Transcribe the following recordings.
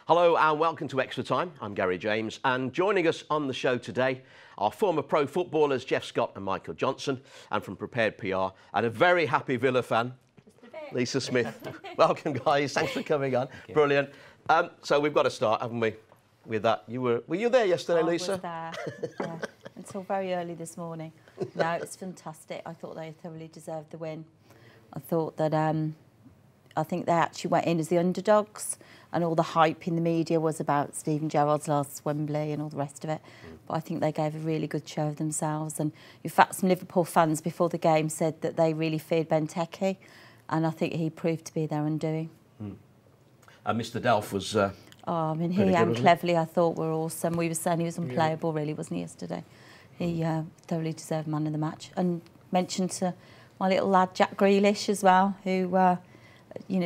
Hello and welcome to Extra Time. I'm Gary James, and joining us on the show today are former pro footballers Geoff Scott and Michael Johnson, and from Prepared PR, and a very happy Villa fan, Lisa Smith. Welcome, guys. Thanks for coming on. Brilliant. So we've got to start, haven't we, with that? Were you there yesterday, Lisa? I was there, yeah, until very early this morning. No, it's fantastic. I thought they thoroughly deserved the win. I thought that I think they actually went in as the underdogs, and all the hype in the media was about Steven Gerrard's last Wembley and all the rest of it. But I think they gave a really good show of themselves. And in fact, some Liverpool fans before the game said that they really feared Benteke, and I think he proved to be their undoing. And Mr. Delph was. He and Cleverley, I thought, were awesome. We were saying he was unplayable, really, wasn't he, yesterday? He thoroughly deserved man of the match. And mentioned to my little lad Jack Grealish as well, who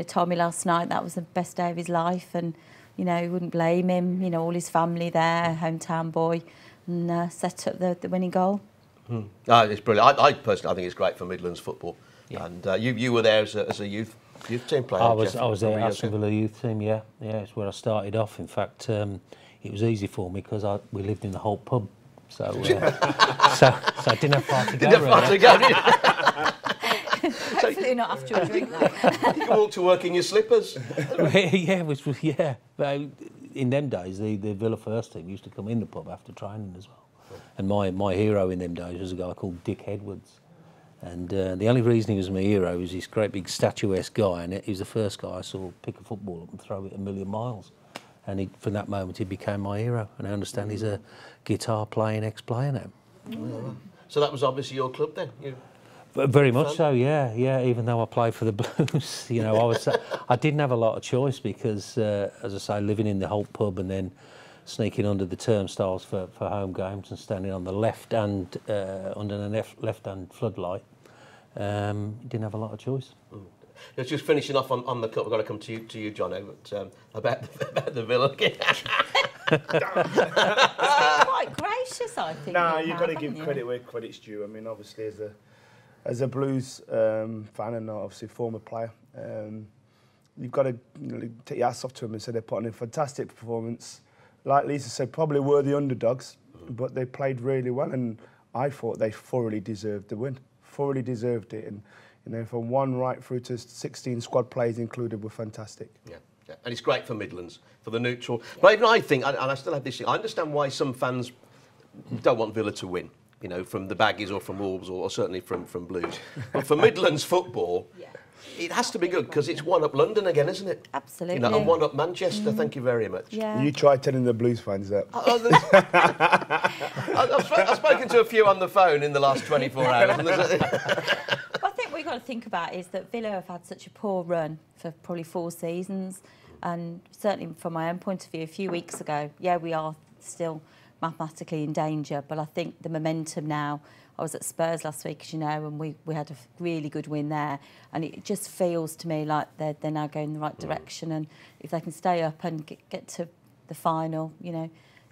told me last night that was the best day of his life, and he wouldn't blame him. All his family there, hometown boy, and set up the winning goal. It's brilliant. I personally think it's great for Midlands football. Yeah. And you were there as a youth team player. I was there, Aston Villa youth team. Yeah, it's where I started off. In fact, it was easy for me because we lived in the Holt pub, so I didn't have far to go. Hopefully not after a drink, though. You can walk to work in your slippers. But in them days, the Villa first team used to come in the pub after training as well. And my hero in them days was a guy called Dick Edwards. And the only reason he was my hero was this great big statuesque guy, and he was the first guy I saw pick a football up and throw it a million miles. And from that moment, he became my hero. And I understand he's a guitar-playing ex-player now. So that was obviously your club then? Very much so, yeah. Even though I played for the Blues, I didn't have a lot of choice because, as I say, living in the Holt pub and then sneaking under the turnstiles for home games and standing on the left and under the left-hand floodlight, didn't have a lot of choice. Just finishing off on the cup, we've got to come to you, Jono, about the Villa game. Quite gracious, I think. No, you've got to give credit where credit's due. I mean, obviously, as a Blues fan and obviously former player, you've got to take your ass off to them and say they're putting in a fantastic performance. Like Lisa said, probably were the underdogs, but they played really well, and I thought they thoroughly deserved the win. Thoroughly deserved it, and from one right through to 16 squad players included were fantastic. Yeah. And it's great for Midlands, for the neutral. Yeah. But even I think, and I still have this thing, I understand why some fans don't want Villa to win. From the Baggies or from Wolves or certainly from Blues. But for Midlands football, it has to be good because it's one up London again, isn't it? Absolutely. And one up Manchester. Thank you very much. Yeah. You try telling the Blues fans that. I've spoken to a few on the phone in the last 24 hours. What I think we've got to think about is that Villa have had such a poor run for probably 4 seasons, and certainly from my own point of view, a few weeks ago, we are still mathematically in danger, but I think the momentum now. I was at Spurs last week, as you know, and we had a really good win there, and it just feels to me like they're now going in the right direction, and if they can stay up and get to the final,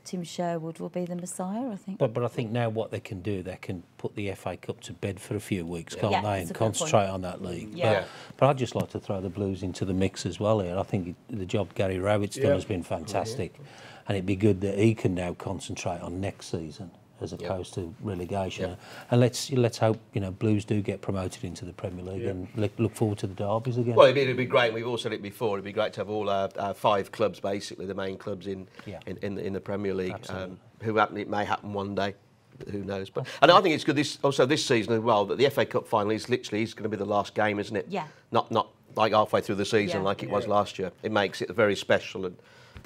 Tim Sherwood will be the Messiah, I think. But I think now what they can do, they can put the FA Cup to bed for a few weeks, can't they, and concentrate on that league. Yeah. But I'd just like to throw the Blues into the mix as well here. I think the job Gary Rowett's done has been fantastic, and it'd be good that he can now concentrate on next season as opposed to relegation. And let's hope Blues do get promoted into the Premier League and look forward to the derbies again. Well, it'd be great. We've all said it before. It'd be great to have all our 5 clubs, basically the main clubs in the Premier League. It may happen one day. Who knows? But and I think it's good this season as well that the FA Cup final is going to be the last game, isn't it? Yeah. Not like halfway through the season like it was last year. It makes it very special and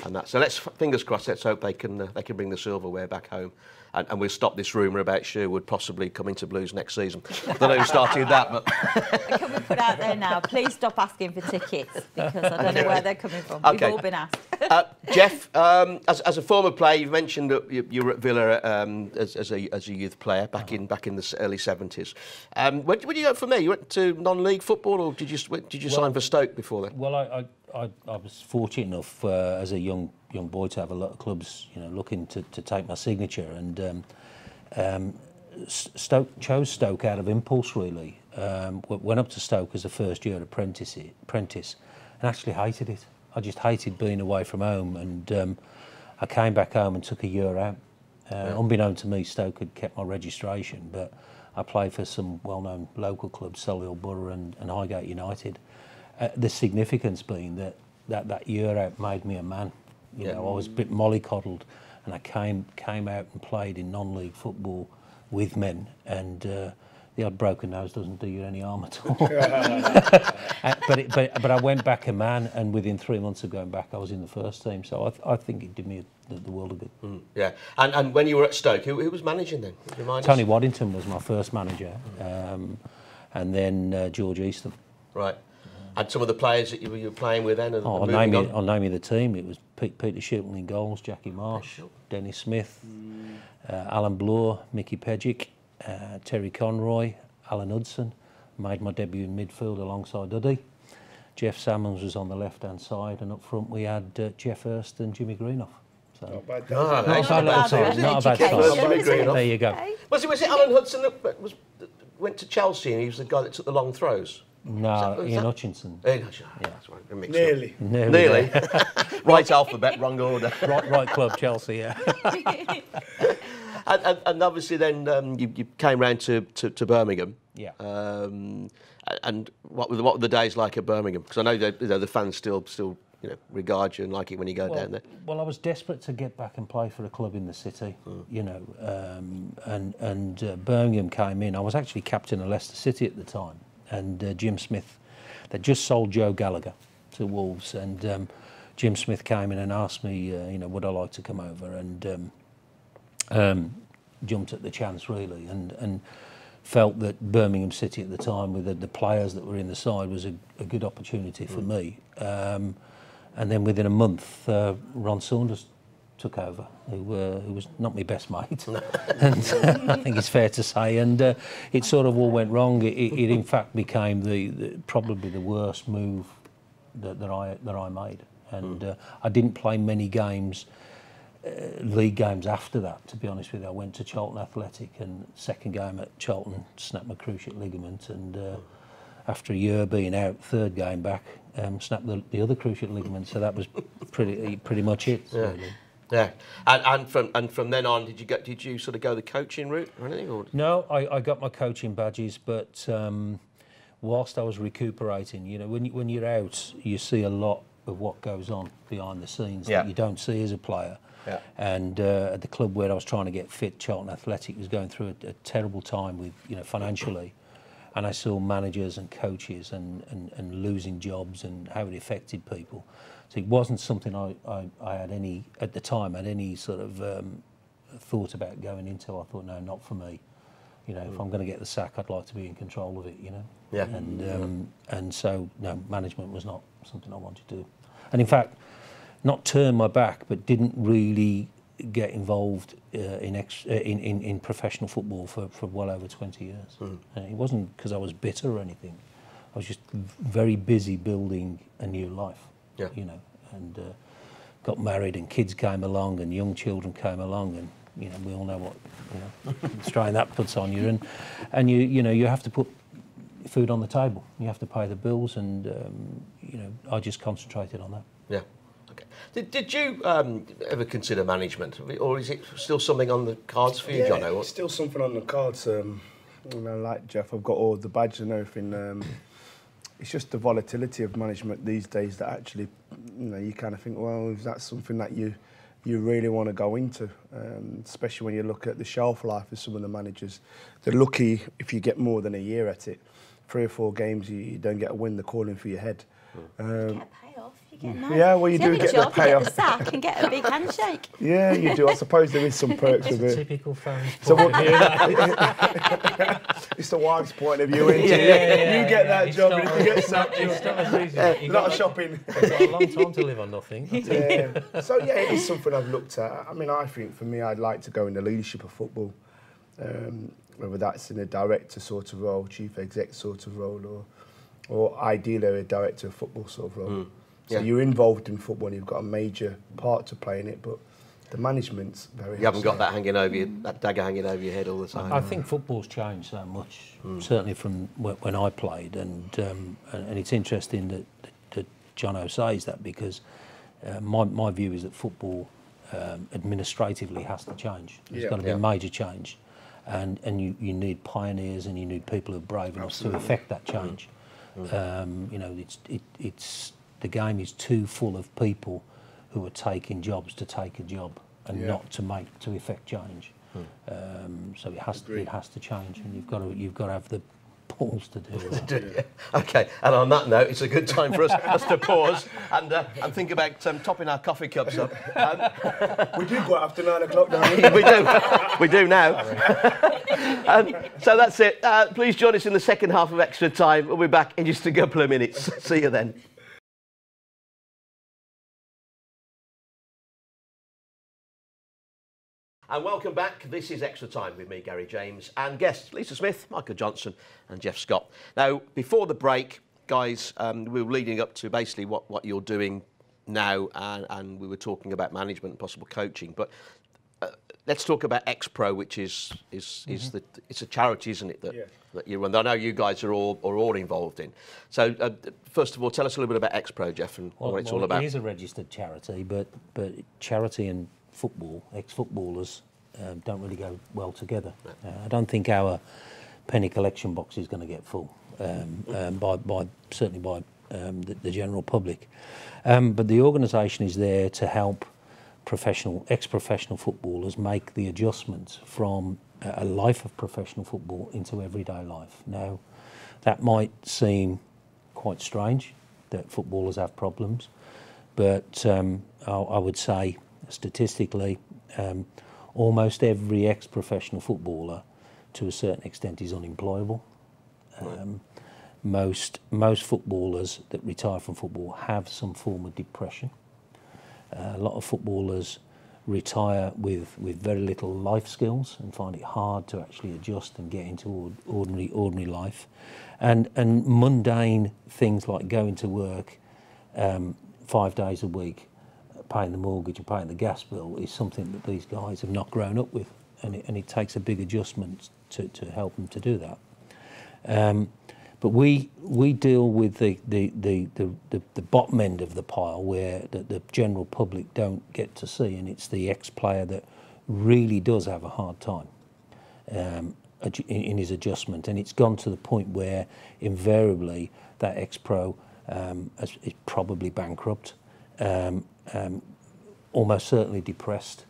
that. So let's fingers crossed. Let's hope they can bring the silverware back home. And we'll stop this rumour about Sherwood possibly coming to Blues next season. I don't know who started that, but... Can we put out there now, please stop asking for tickets, because I don't know where they're coming from. We've all been asked. Geoff, as a former player, you've mentioned that you were at Villa as a youth player back in the early 70s. Where did you go from there? You went to non-league football, or did you sign for Stoke before then? Well, I was fortunate enough as a young boy to have a lot of clubs, looking to take my signature, and Stoke chose Stoke out of impulse really. Went up to Stoke as a first-year apprentice, and actually hated it. I just hated being away from home, and I came back home and took a year out. Unbeknown to me, Stoke had kept my registration, but I played for some well-known local clubs, Solihull Borough and Highgate United. The significance being that year out made me a man. You know, I was a bit mollycoddled, and I came out and played in non-league football with men, and the odd broken nose doesn't do you any harm at all. but I went back a man, and within 3 months of going back, I was in the first team. So I think it did me the world of good. Yeah, and when you were at Stoke, who was managing then? Tony Waddington was my first manager, and then George Easton. Right. And some of the players that you were playing with then? I'll name you the team. It was Peter Shilton in goals, Jackie Marsh, Dennis Smith, Alan Bloor, Mickey Pejic, Terry Conroy, Alan Hudson. Made my debut in midfield alongside Duddy. Jeff Salmons was on the left-hand side, and up front we had Jeff Hurst and Jimmy Greenough. So Not bad. not a bad time. There you go. Was it Alan Hudson that went to Chelsea, and he was the guy that took the long throws? No, Ian Hutchinson. Ian Hutchinson. Yeah, that's right. Nearly. Nearly. Right alphabet, wrong order. Right club, Chelsea. Yeah. And obviously then you came round to Birmingham. Yeah. And what were the days like at Birmingham? Because I know that the fans still regard you and like it when you go down there. Well, I was desperate to get back and play for a club in the city, and Birmingham came in. I was actually captain of Leicester City at the time, and Jim Smith, they just sold Joe Gallagher to Wolves, and Jim Smith came in and asked me, would I like to come over, and jumped at the chance really, and felt that Birmingham City at the time, with the players that were in the side, was a good opportunity for me. And then within a month, Ron Saunders took over, who was not my best mate, and I think it's fair to say. And it sort of all went wrong. It in fact became probably the worst move that I made. And I didn't play many games, league games after that, to be honest with you. I went to Charlton Athletic, and second game at Charlton snapped my cruciate ligament, and after a year being out, third game back, snapped the other cruciate ligament. So that was pretty much it. Yeah. Really. Yeah. And from then on, did you sort of go the coaching route or anything? Or? No, I got my coaching badges, but whilst I was recuperating, when you're out, you see a lot of what goes on behind the scenes that you don't see as a player. Yeah. And at the club where I was trying to get fit, Charlton Athletic was going through a terrible time with, financially, and I saw managers and coaches and losing jobs and how it affected people. So it wasn't something I had any at the time had any sort of thought about going into. I thought, no, not for me. If I'm going to get the sack, I'd like to be in control of it. Yeah. And so no, management was not something I wanted to do. And in fact, not turn my back, but didn't really get involved in professional football for well over 20 years. It wasn't because I was bitter or anything. I was just very busy building a new life. Yeah. And got married, and kids came along, and young children came along, and we all know what strain that puts on you, and you have to put food on the table. You have to pay the bills, and I just concentrated on that. Yeah. Okay. Did you ever consider management, or is it still something on the cards for you, Jono? Yeah, it's still something on the cards. Like Geoff, I've got all the badges and everything. It's just the volatility of management these days that actually, you kind of think, well, is that something that you really want to go into? Especially when you look at the shelf life of some of the managers. They're lucky if you get more than a year at it. 3 or 4 games, you don't get a win, they're calling for your head. You get a payoff. You get nice. Yeah, well, you do get the payoff. You get the sack and get a big handshake. Yeah, you do. I suppose there is some perks of it. Typical fan. So it's the wife's point of view, isn't it? You get that job, and if you get sacked, it's not shopping. It's got a long time to live on nothing. Yeah. So yeah, it is something I've looked at. I mean, I think for me, I'd like to go in the leadership of football. Whether that's in a director sort of role, chief exec sort of role, or ideally a director of football sort of role. So you're involved in football, and you've got a major part to play in it, but the management's very. You haven't got that that dagger hanging over your head all the time. I think football's changed so much, certainly from when I played, and it's interesting that Jono says that, because my view is that football administratively has to change. There's got to be a major change, and you need pioneers, and you need people who are brave enough to effect that change. You know, it's the game is too full of people who are taking jobs to take a job and not to effect change. So it has to change, and you've got to have the balls to do that. Okay, and on that note, it's a good time for us to pause and think about topping our coffee cups up. We do go after 9 o'clock now. we do now. So that's it. Please join us in the second half of Extra Time. We'll be back in just a couple of minutes. See you then. And welcome back. This is Extra Time with me, Gary James, and guests Lisa Smith, Michael Johnson and Geoff Scott. Now, before the break, guys, we were leading up to basically what you're doing now, and we were talking about management and possible coaching. But let's talk about Ex-Pro, which is it's a charity, isn't it, that you run? I know you guys are all involved in. So first of all, tell us a little bit about Ex-Pro, Geoff, and what it's all about. It is a registered charity, but charity and football, ex-footballers, don't really go well together. I don't think our penny collection box is going to get full, certainly by the general public. But the organisation is there to help ex-professional footballers make the adjustment from a life of professional football into everyday life. Now, that might seem quite strange that footballers have problems, but I would say, statistically, almost every ex-professional footballer, to a certain extent, is unemployable. Most footballers that retire from football have some form of depression. A lot of footballers retire with very little life skills and find it hard to actually adjust and get into ordinary life. And mundane things like going to work 5 days a week, paying the mortgage and paying the gas bill, is something that these guys have not grown up with, and it takes a big adjustment to help them to do that. But we deal with the bottom end of the pile, where the general public don't get to see, and it's the ex-player that really does have a hard time in his adjustment, and it's gone to the point where invariably that ex-pro is probably bankrupt. Almost certainly depressed.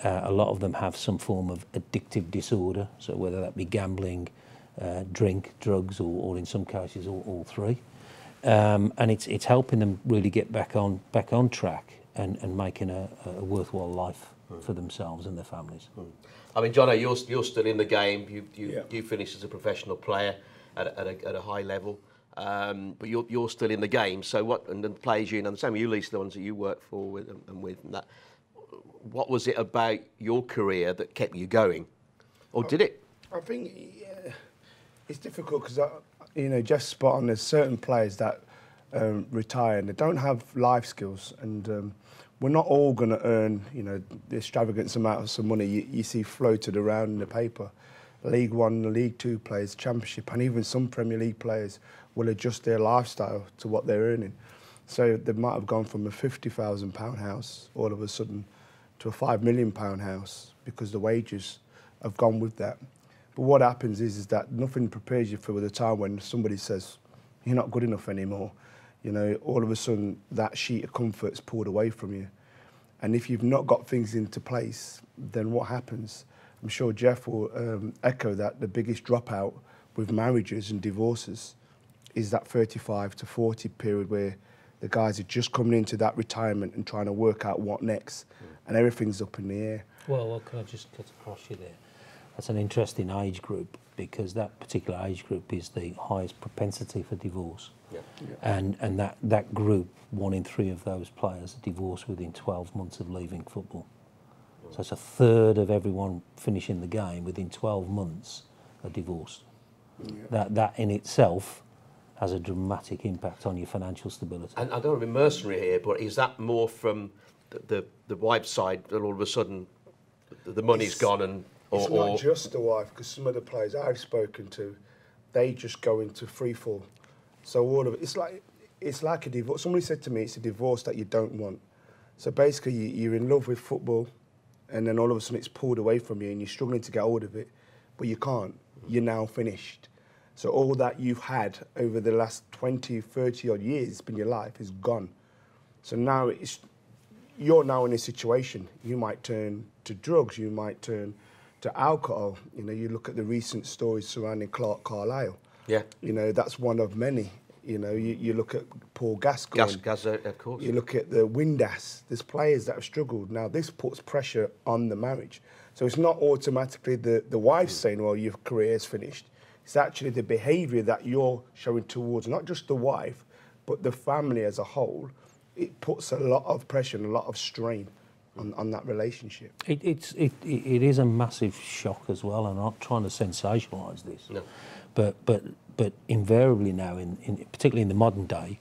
A lot of them have some form of addictive disorder, so whether that be gambling, drink, drugs, or in some cases all three. And it's helping them really get back on track and making a worthwhile life for themselves and their families. I mean, Jono, you're still in the game. You finished as a professional player at a high level. But you're still in the game. So and the players you know, the same with you, Lisa, the ones that you work for and that. What was it about your career that kept you going, or did it? I think it's difficult because Geoff's spot on. There's certain players that retire and they don't have life skills, and we're not all going to earn the extravagant amounts of money you see floated around in the paper. League One, League Two players, Championship, and even some Premier League players will adjust their lifestyle to what they're earning. So they might have gone from a £50,000 house all of a sudden to a £5 million house because the wages have gone with that. But what happens is that nothing prepares you for the time when somebody says, you're not good enough anymore. All of a sudden that sheet of comfort's pulled away from you. And if you've not got things into place, then what happens? I'm sure Geoff will echo that the biggest dropout with marriages and divorces is that 35 to 40 period where the guys are just coming into that retirement and trying to work out what next, and everything's up in the air. Well, can I just cut across you there? That's an interesting age group, because that particular age group is the highest propensity for divorce. And that group, 1 in 3 of those players are divorced within 12 months of leaving football. So it's a third of everyone finishing the game within 12 months are divorced. That in itself has a dramatic impact on your financial stability. And I don't want to be mercenary here, but is that more from the wife's side that all of a sudden the money's gone It's not just the wife, because some of the players I've spoken to, they just go into free fall. So all of it's like it's like a divorce. Somebody said to me, it's a divorce that you don't want. So basically, you're in love with football, and then all of a sudden it's pulled away from you, and you're struggling to get hold of it, but you can't. You're now finished. So all that you've had over the last 20, 30 odd years in your life is gone. So now you're now in a situation. You might turn to drugs. You might turn to alcohol. You know, you look at the recent stories surrounding Clark Carlisle. Yeah. You know, that's one of many. You know, you look at Paul Gascoigne. Of course. You look at the Windass. There's players that have struggled. Now, this puts pressure on the marriage. So it's not automatically the wife saying, well, your career is finished. It's actually the behaviour that you're showing towards not just the wife, but the family as a whole. It puts a lot of pressure and a lot of strain on that relationship. It is a massive shock as well. I'm not trying to sensationalise this. No. But invariably now, particularly in the modern day,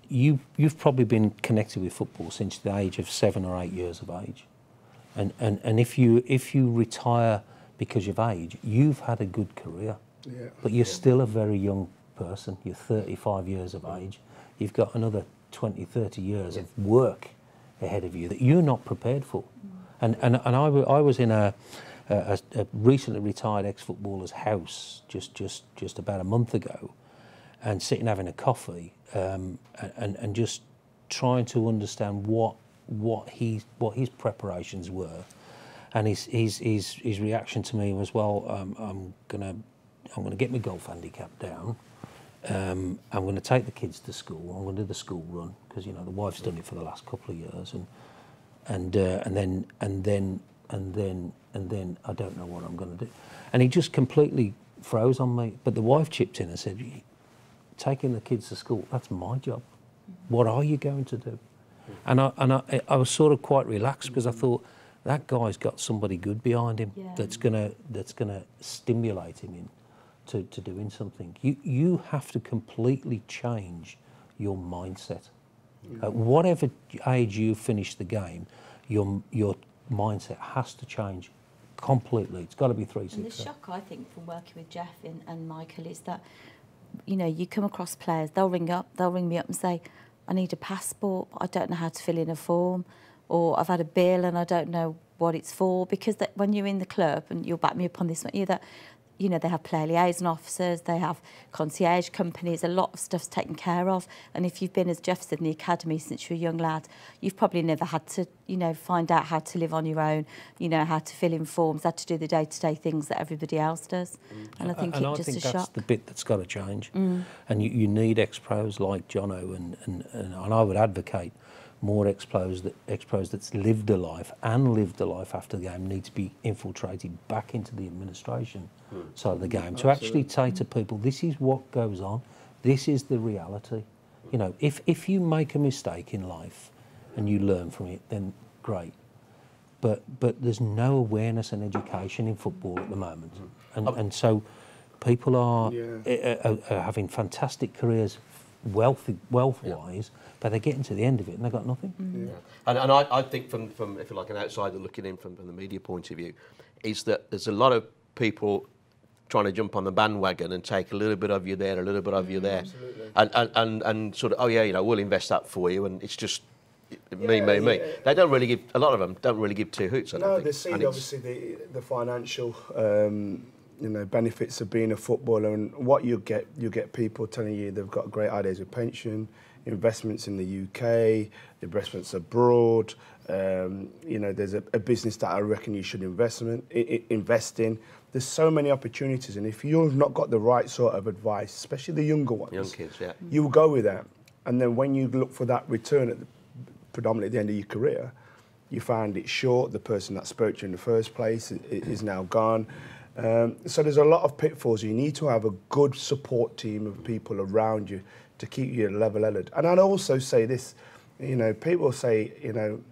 you've probably been connected with football since the age of 7 or 8 years of age, and if you retire because of age, you've had a good career, but you're still a very young person. You're 35 years of age. You've got another 20, 30 years of work ahead of you that you're not prepared for, and I was in a recently retired ex-footballer's house just about a month ago, and sitting having a coffee, and just trying to understand what his preparations were, and his reaction to me was, well, I'm gonna get my golf handicap down. I'm going to take the kids to school. I'm going to do the school run because the wife's done it for the last couple of years, and then I don't know what I'm going to do. And he just completely froze on me. But the wife chipped in and said, taking the kids to school, that's my job. What are you going to do? And I was sort of quite relaxed because I thought, that guy's got somebody good behind him that's gonna stimulate him into doing something. You have to completely change your mindset. At whatever age you finish the game, your mindset has to change completely. It's got to be 360. And the shock, I think, from working with Geoff and Michael is that, you come across players, they'll ring me up and say, I need a passport, but I don't know how to fill in a form, or I've had a bill and I don't know what it's for, because when you're in the club, and you'll back me up on this one, they have player liaison officers, they have concierge companies, a lot of stuff's taken care of. And if you've been, as Geoff said, in the academy since you're a young lad, you've probably never had to, find out how to live on your own, how to fill in forms, how to do the day-to-day things that everybody else does. And I think it's just a shock. That's the bit that's got to change. And you need ex-pros like Jono, and I would advocate more ex-pros that's lived a life after the game need to be infiltrated back into the administration side of the game. To actually say to people, this is what goes on, this is the reality. If you make a mistake in life and you learn from it, then great. But there's no awareness and education in football at the moment, and so people are having fantastic careers, wealth-wise, but they're getting to the end of it and they've got nothing. And I think from if you're like an outsider looking in from the media point of view, is that there's a lot of people trying to jump on the bandwagon and take a little bit of you there, a little bit of you there, and sort of, we'll invest that for you, and it's just me. They don't really give, a lot of them don't really give two hoots. I don't think. They see obviously the financial benefits of being a footballer, and what you get people telling you they've got great ideas with pension, investments in the UK, investments abroad. There's a business that I reckon you should invest in. There's so many opportunities, and if you've not got the right sort of advice, especially the younger ones, young kids, you will go with that. And then when you look for that return predominantly at the end of your career, you find it short. The person that spoke to you in the first place is now gone. So there's a lot of pitfalls. You need to have a good support team of people around you to keep you level-headed. And I'd also say this, people say,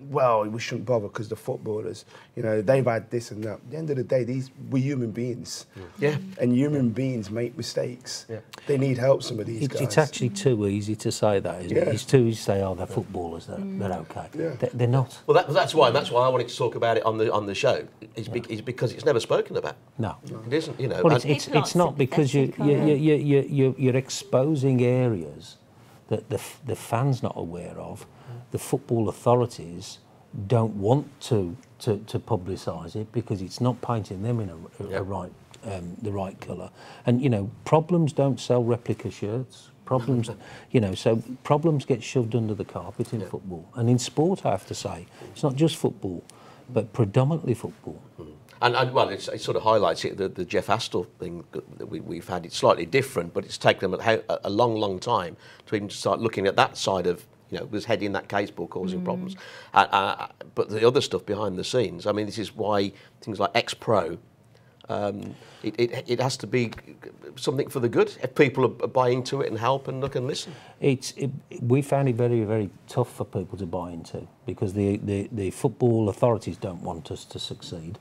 well, we shouldn't bother because the footballers, they've had this and that. At the end of the day, we're human beings. Yeah. And human beings make mistakes. Yeah. They need help, some of these guys. It's actually too easy to say that, isn't it? It's too easy to say, oh, they're footballers, they're okay. Yeah. They're not. Well, that's why I wanted to talk about it on the show. Is because it's never spoken about. No. It isn't, Well, it's not because you're exposing areas that the fans not aware of. The football authorities don't want to publicise it because it's not painting them in the right colour. And you know, problems don't sell replica shirts. Problems, you know, so problems get shoved under the carpet in football. And in sport, I have to say, it's not just football, but predominantly football. And well, it sort of highlights it, the Geoff Scott thing that we've had. It's slightly different, but it's taken them a long time to even start looking at that side of, you know, was heading that caseball causing problems. But the other stuff behind the scenes, I mean, this is why things like X-Pro, it has to be something for the good if people are buy into it and help and look and listen. We found it very, very tough for people to buy into because the football authorities don't want us to succeed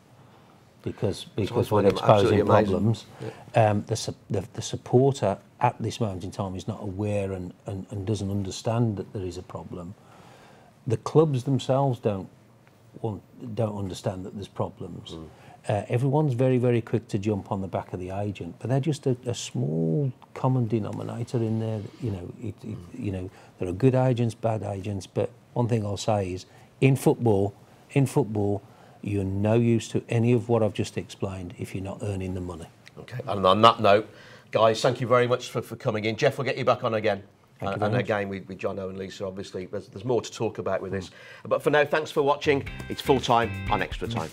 because we're exposing problems. The supporter at this moment in time is not aware and doesn't understand that there is a problem. The clubs themselves don't understand that there's problems. Everyone's very, very quick to jump on the back of the agent, but they're just a small common denominator in there. You know, there are good agents, bad agents, but one thing I'll say is, in football, you're no use to any of what I've just explained if you're not earning the money. Okay, and on that note, guys, thank you very much for coming in. Geoff, we'll get you back on again. And again, with Jono and Lisa, obviously, there's more to talk about with this. But for now, thanks for watching. It's full time on Extra Time.